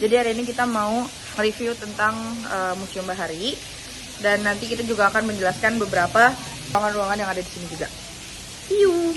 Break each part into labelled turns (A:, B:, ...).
A: Jadi hari ini kita mau review tentang Museum Bahari, dan nanti kita juga akan menjelaskan beberapa ruangan-ruangan yang ada di sini juga. See you.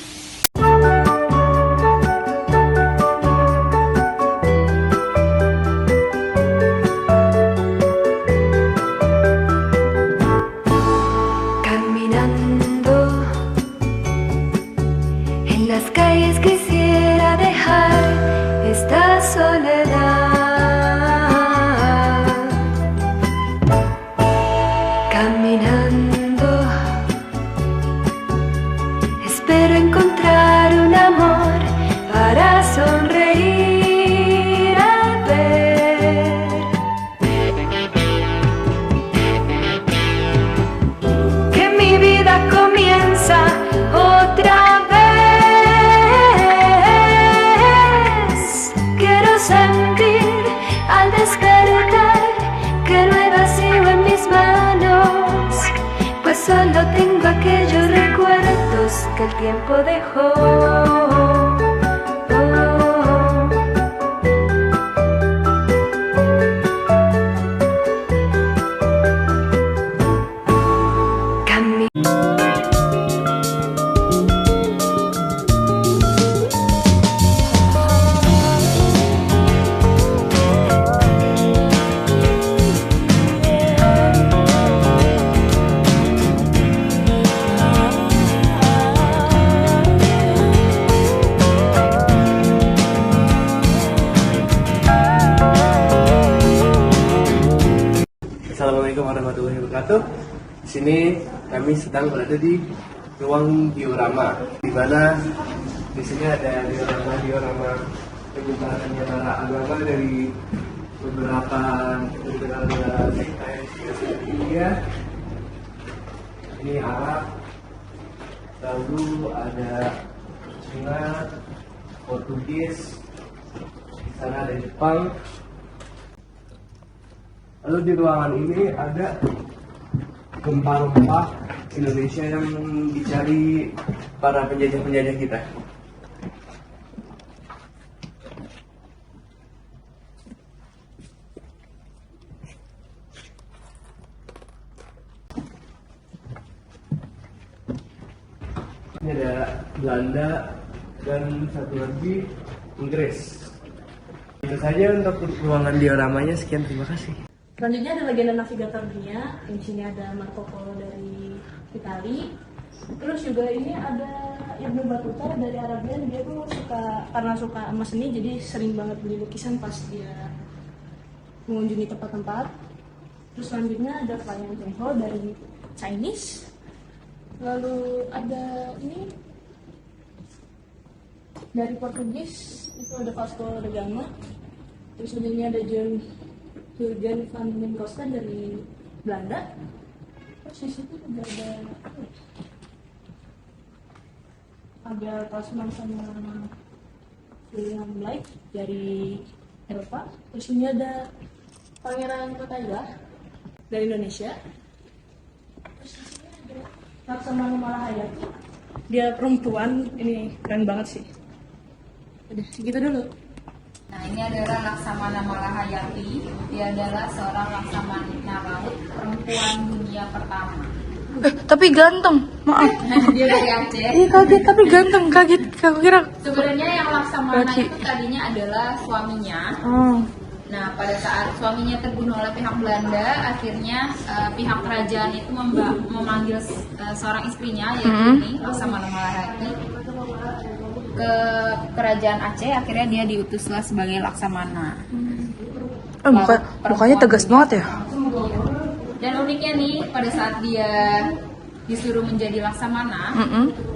B: Solo tengo aquellos recuerdos que el tiempo dejó.
C: Assalamualaikum warahmatullahi wabarakatuh. Di sini kami sedang berada di ruang diorama, di mana di sini ada diorama penyebarannya para agama dari beberapa negara sekte di India. Ini Arab, lalu ada Cina, Portugis, di sana ada Jepang. Lalu di ruangan ini ada rempah-rempah Indonesia yang dicari para penjajah-penjajah kita. Ini ada Belanda dan satu lagi Inggris. Itu saja untuk ruangan dioramanya. Sekian, terima kasih.
D: Selanjutnya ada legenda navigator dunia. Di sini ada Marco Polo dari Itali. Terus juga ini ada Ibnu Battuta dari Arabia. Dia tuh karena suka sama seni, jadi sering banget beli lukisan pas dia mengunjungi tempat-tempat. Terus selanjutnya ada Flying Cheng Ho dari Chinese. Lalu ada ini dari Portugis, itu ada Vasco da Gama. Terus selanjutnya ada Jurgen van den Kosten dari Belanda. Terus di situ juga ada Tasman sama William Blake dari Eropa. Terus ini ada Pangeran Kotailah dari Indonesia. Terus di sini ada Laksamana Malahayati. Dia perempuan, ini keren banget sih. Udah segitu dulu.
E: Nah, ini adalah Laksamana Malahayati. Dia adalah seorang laksamana laut perempuan dunia pertama.
A: Tapi ganteng, maaf.
E: Dia dari Aceh.
A: Iya kaget, tapi ganteng, kaget. Aku kira.
E: Sebenarnya yang laksamana itu tadinya adalah suaminya. Nah, pada saat suaminya terbunuh oleh pihak Belanda, akhirnya pihak kerajaan itu memanggil seorang istrinya, yaitu ini Laksamana Malahayati, ke kerajaan Aceh. Akhirnya dia diutuslah sebagai laksamana.
A: Mukanya tegas banget ya.
E: Dan uniknya nih, pada saat dia disuruh menjadi laksamana,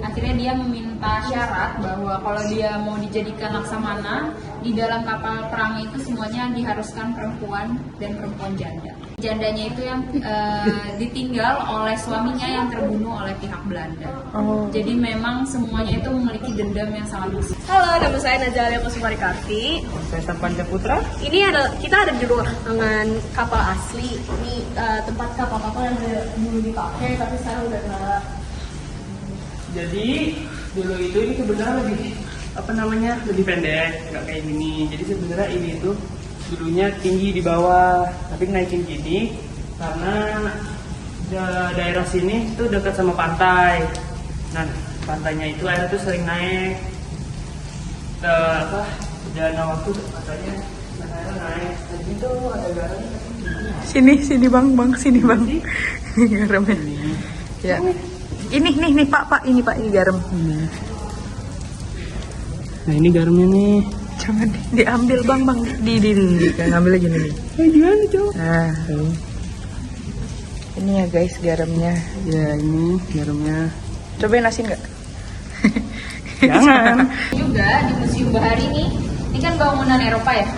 E: akhirnya dia meminta syarat bahwa kalau dia mau dijadikan laksamana, di dalam kapal perang itu semuanya diharuskan perempuan dan perempuan janda. Jandanya itu yang ditinggal oleh suaminya yang terbunuh oleh pihak Belanda. Jadi memang semuanya itu memiliki dendam yang sangat besar.
D: Halo, nama saya Nazalia Kusumarikarti.
C: Saya Sampanja Putra.
D: Kita ada di ruangan kapal asli. Ini tempat kapal-kapal yang dulu dipakai, tapi sekarang udah nggak.
C: Jadi dulu itu ini sebenarnya lebih lebih pendek, nggak kayak gini. Jadi sebenarnya ini itu dulunya tinggi di bawah, tapi naikin gini karena daerah sini tuh dekat sama pantai. Nah, pantainya itu air tuh sering naik. Jalan waktu katanya air naik. Jadi tuh ada garam.
A: Sini bang, sini bang. Garamnya. Ya. Ini pak, ini garam.
C: Nah ini garamnya nih.
A: Jangan diambil bang, di ngambil aja nih.
C: Gimana coba?
A: Nah, ini ya guys garamnya.
C: Ya ini garamnya.
A: Cobain asin nggak?
C: Jangan.
E: Juga di Museum Bahari ini kan bangunan Eropa ya.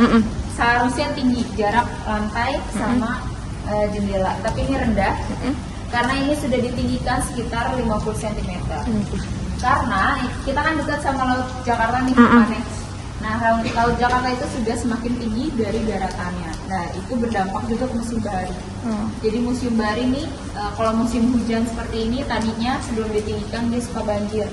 E: Seharusnya tinggi jarak lantai sama jendela, tapi ini rendah karena ini sudah ditinggikan sekitar 50 cm. Karena kita kan dekat sama Laut Jakarta nih, Panex. Nah, Laut Jakarta itu sudah semakin tinggi dari daratannya. Nah, itu berdampak juga ke Museum Bahari. Jadi Museum Bahari ini kalau musim hujan seperti ini tadinya sebelum ditinggikan dia suka banjir.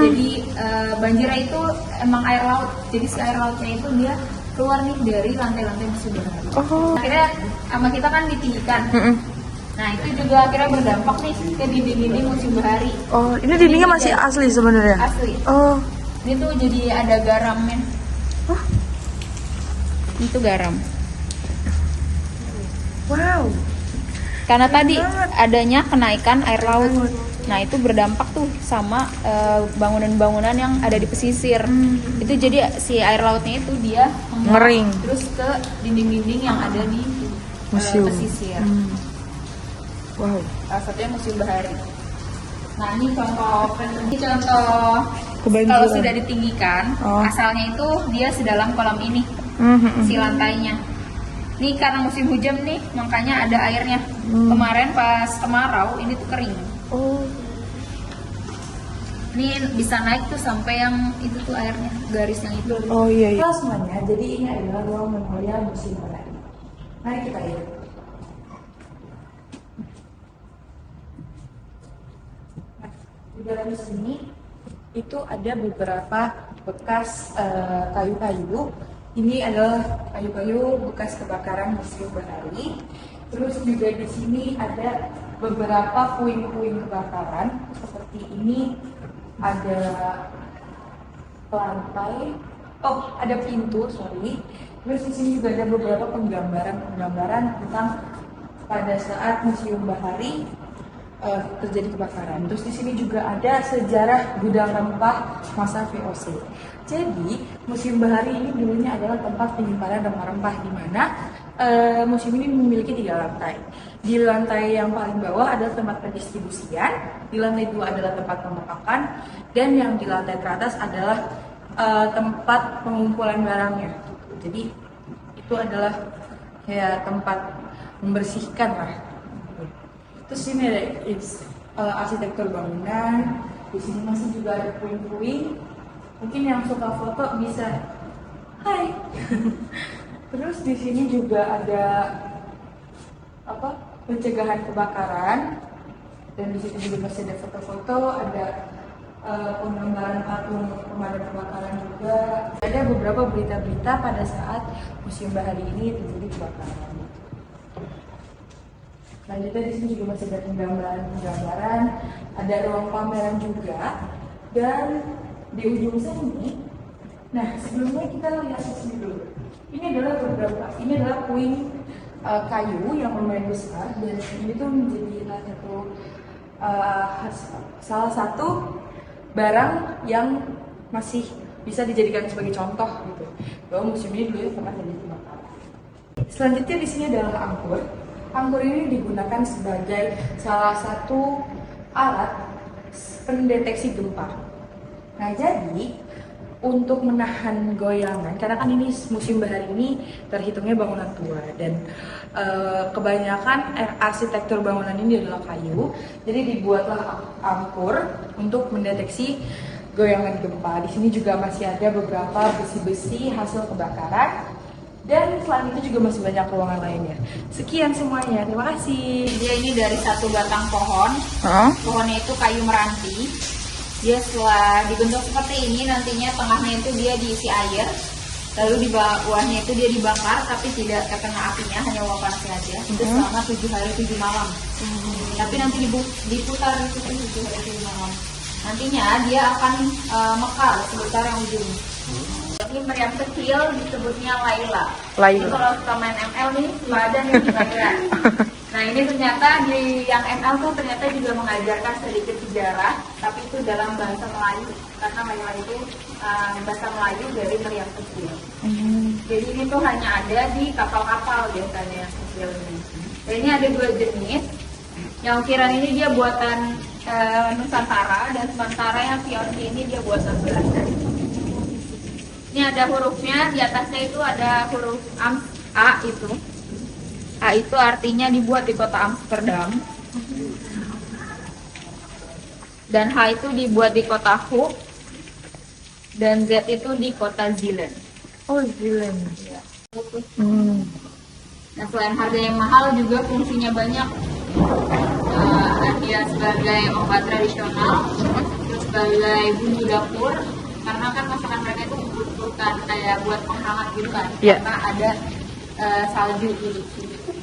E: Jadi banjirnya itu emang air laut. Jadi si air lautnya itu dia keluar nih dari lantai-lantai Museum Bahari. Akhirnya sama kita kan ditinggikan. Nah, itu juga akhirnya berdampak nih ke dinding-dinding Museum Bahari.
A: Oh, ini dindingnya masih asli sebenarnya.
E: Asli.
A: Oh,
E: Ini tuh jadi ada garamnya. Itu garam.
A: wow.
E: Karena tadi adanya kenaikan air laut. Nah, itu berdampak tuh sama bangunan-bangunan yang ada di pesisir. Itu jadi si air lautnya itu dia
A: Ngering.
E: terus ke dinding-dinding yang ada di
A: Museum.
E: pesisir.
A: Wow.
E: Salah satunya Museum Bahari. Nah, ini contoh
A: Kebanjiran.
E: kalau sudah ditinggikan,
A: Oh.
E: asalnya itu dia sedalam kolam ini, si lantainya. Ini karena musim hujan nih, makanya ada airnya. Kemarin pas kemarau ini tuh kering.
A: Oh.
E: Ini bisa naik tuh sampai yang itu tuh airnya, garis yang itu.
A: Oh iya.
F: Halo semuanya, jadi ini adalah ruang memorial Museum Bahari. Mari kita lihat. Nah, di dalam sini itu ada beberapa bekas kayu-kayu. Ini adalah kayu-kayu bekas kebakaran Museum Bahari. Terus juga di sini ada beberapa puing-puing kebakaran seperti ini. Ada lantai, ada pintu, sorry. Terus di sini juga ada beberapa penggambaran tentang pada saat Museum Bahari terjadi kebakaran. Terus di sini juga ada sejarah gudang rempah masa VOC. Jadi Museum Bahari ini dulunya adalah tempat penyimpanan rempah-rempah di mana museum ini memiliki 3 lantai. Di lantai yang paling bawah adalah tempat pendistribusian, di lantai 2 adalah tempat pemakaman, dan yang di lantai teratas adalah tempat pengumpulan barangnya. Jadi itu adalah kayak tempat membersihkan lah. Terus ini ada arsitektur bangunan. Di sini masih juga ada puing-puing. Mungkin yang suka foto bisa. Hai. Terus di sini juga ada pencegahan kebakaran. Dan di sini juga masih ada foto-foto, ada penggambaran patung pemadam kebakaran juga. Ada beberapa berita-berita pada saat Museum Bahari ini terjadi kebakaran. Selanjutnya di sini juga masih ada penggambaran, ada ruang pameran juga, dan di ujung sini. Nah, sebelumnya kita lihat di sini dulu. Ini adalah puing kayu yang lumayan besar, dan ini tuh menjadi salah satu barang yang masih bisa dijadikan sebagai contoh gitu, bahwa museum ini dulu pernah terjadi kebakaran. Selanjutnya di sini adalah angkur. Angkur ini digunakan sebagai salah satu alat pendeteksi gempa. Nah, jadi untuk menahan goyangan, karena kan ini Museum Bahari ini terhitungnya bangunan tua, dan kebanyakan arsitektur bangunan ini adalah kayu. Jadi dibuatlah angkur untuk mendeteksi goyangan gempa. Di sini juga masih ada beberapa besi-besi hasil kebakaran. Dan selain itu juga masih banyak ruangan lainnya. Sekian semuanya, terima kasih.
E: Dia ini dari satu batang pohon. Pohonnya itu kayu meranti. Dia setelah dibentuk seperti ini, nantinya tengahnya itu dia diisi air. Lalu di bawahnya itu dia dibakar tapi tidak terkena apinya, hanya uap panasnya aja. Itu selama 7 hari 7 malam. Tapi nanti diputar itu 7 hari 7 malam. Nantinya dia akan mekar sebesar yang ujung. Ini meriam kecil disebutnya Laila. Jadi kalau suka main ML nih, ada nih Laila. Nah ini ternyata di yang ML tuh ternyata juga mengajarkan sedikit sejarah, tapi itu dalam bahasa Melayu. Karena Laila itu bahasa Melayu dari meriam kecil. Jadi ini tuh hanya ada di kapal-kapal biasanya yang kecil ini. Dan ini ada 2 jenis. Yang ukiran ini dia buatan Nusantara, dan sementara yang Fionti ini dia buatan Belanda. Ini ada hurufnya, di atasnya itu ada huruf A itu. A itu artinya dibuat di kota Amsterdam. Dan H itu dibuat di kota Hoek. Dan Z itu di kota Zeeland.
A: Oh, Zealand.
E: Ya. Nah, selain harganya mahal juga fungsinya banyak. Dia sebagai obat tradisional, terus sebagai bumbu dapur, karena kan masakan mereka itu bukan kayak buat penghangat gitu kan, karena ada salju gitu.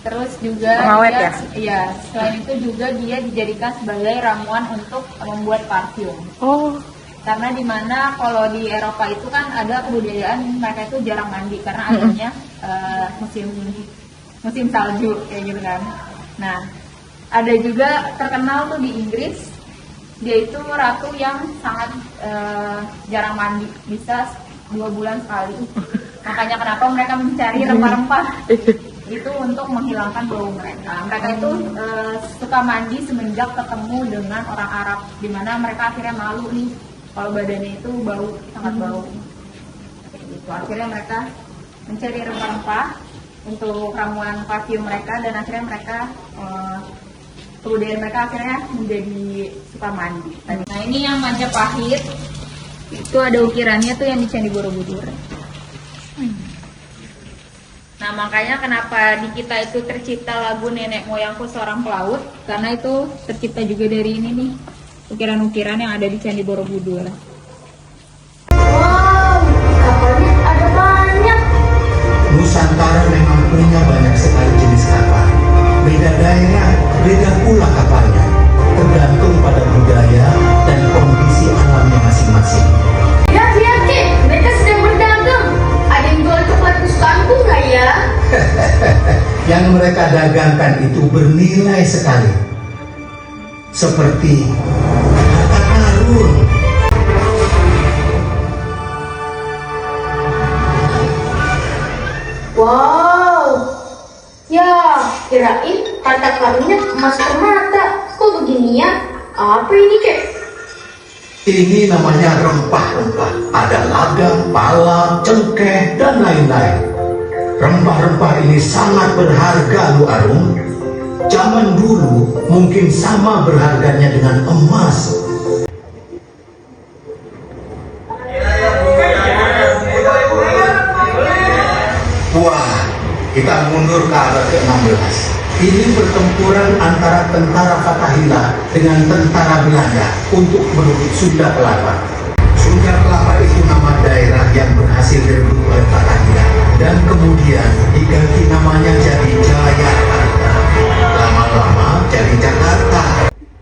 E: Terus juga
A: pengawet
E: dia,
A: ya?
E: Iya, selain itu juga dia dijadikan sebagai ramuan untuk membuat parfum.
A: Oh,
E: Karena dimana kalau di Eropa itu kan ada kebudayaan mereka itu jarang mandi karena adanya musim salju kayak gitu kan. Nah, ada juga terkenal tuh di Inggris, dia itu ratu yang sangat jarang mandi, bisa 2 bulan sekali. Makanya kenapa mereka mencari rempah-rempah itu untuk menghilangkan bau mereka. Mereka itu suka mandi semenjak ketemu dengan orang Arab, dimana mereka akhirnya malu nih kalau badannya itu bau, sangat bau. Kayak gitu. Akhirnya mereka mencari rempah-rempah untuk ramuan parfum mereka, dan akhirnya mereka kebudayaan mereka akhirnya menjadi suka mandi. Nah ini yang Majapahit, itu ada ukirannya tuh yang di Candi Borobudur. Nah makanya kenapa di kita itu tercipta lagu Nenek Moyangku Seorang Pelaut, karena itu tercipta juga dari ini nih, ukiran-ukiran yang ada di Candi Borobudur.
B: Wow, kapalnya ada banyak.
G: Nusantara memang punya banyak sekali jenis kapal. Beda daerah, beda pula kapalnya. Tergantung pada budaya dan kondisi alamnya masing-masing.
B: Lihat, Kek, mereka sedang berdagang. Ada yang jual coklat kesukaanku nggak ya?
G: Yang mereka dagangkan itu bernilai sekali. Seperti harta karun.
B: Wow, ya kirain harta karunnya emas permata. Kok begini ya? Apa ini, Kek?
G: Ini namanya rempah-rempah. Ada lada, pala, cengkeh, dan lain-lain. Rempah-rempah ini sangat berharga, Lu Arum. Zaman dulu mungkin sama berharganya dengan emas. Wah, kita mundur ke abad ke-16. Ini pertempuran antara tentara Fatahillah dengan tentara Belanda untuk merebut Sunda Kelapa. Sunda Kelapa itu nama daerah yang berhasil direbut oleh Fatahillah dan kemudian diganti namanya jadi Jayakarta. Lama-lama jadi Jakarta.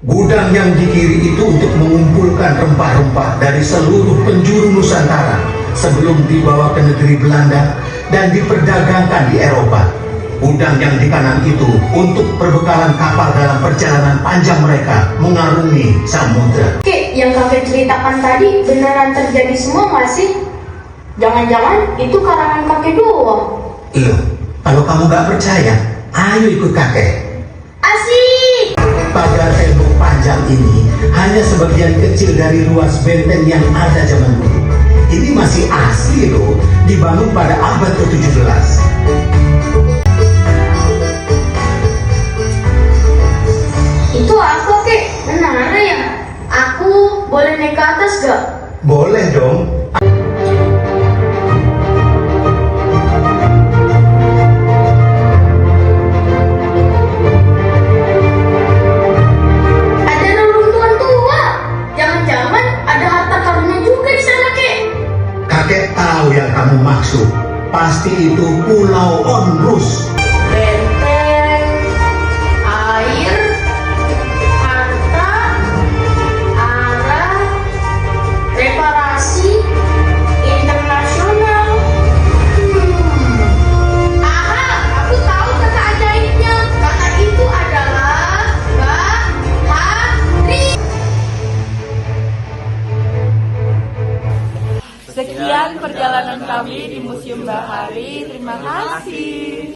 G: Gudang yang di kiri itu untuk mengumpulkan rempah-rempah dari seluruh penjuru Nusantara sebelum dibawa ke negeri Belanda dan diperdagangkan di Eropa. Gudang yang di kanan itu untuk perbekalan kapal dalam perjalanan panjang mereka mengarungi samudra.
B: Kek, yang kakek ceritakan tadi beneran terjadi semua nggak sih? Jangan-jangan itu karangan kakek doang.
G: Loh, kalau kamu nggak percaya, ayo ikut kakek.
B: Asik!
G: Pagar tembok panjang ini hanya sebagian kecil dari ruas benteng yang ada zaman dulu. Ini masih asli loh, dibangun pada abad ke-17.
B: Itu apa, Kek? Menara ya? Aku boleh naik ke atas gak?
G: Boleh dong.
B: Ada reruntuhan tua. Jangan-jangan ada harta karunnya juga di sana, Kek.
G: Kakek tahu yang kamu maksud. Pasti itu Pulau Onrus.
B: Benteng, air, harta, arah, reparasi, internasional. Aha, aku tahu kata ajaibnya. Kata itu adalah bahari.
D: Sekian perjalanan kami di Museum Bahari. Terima kasih.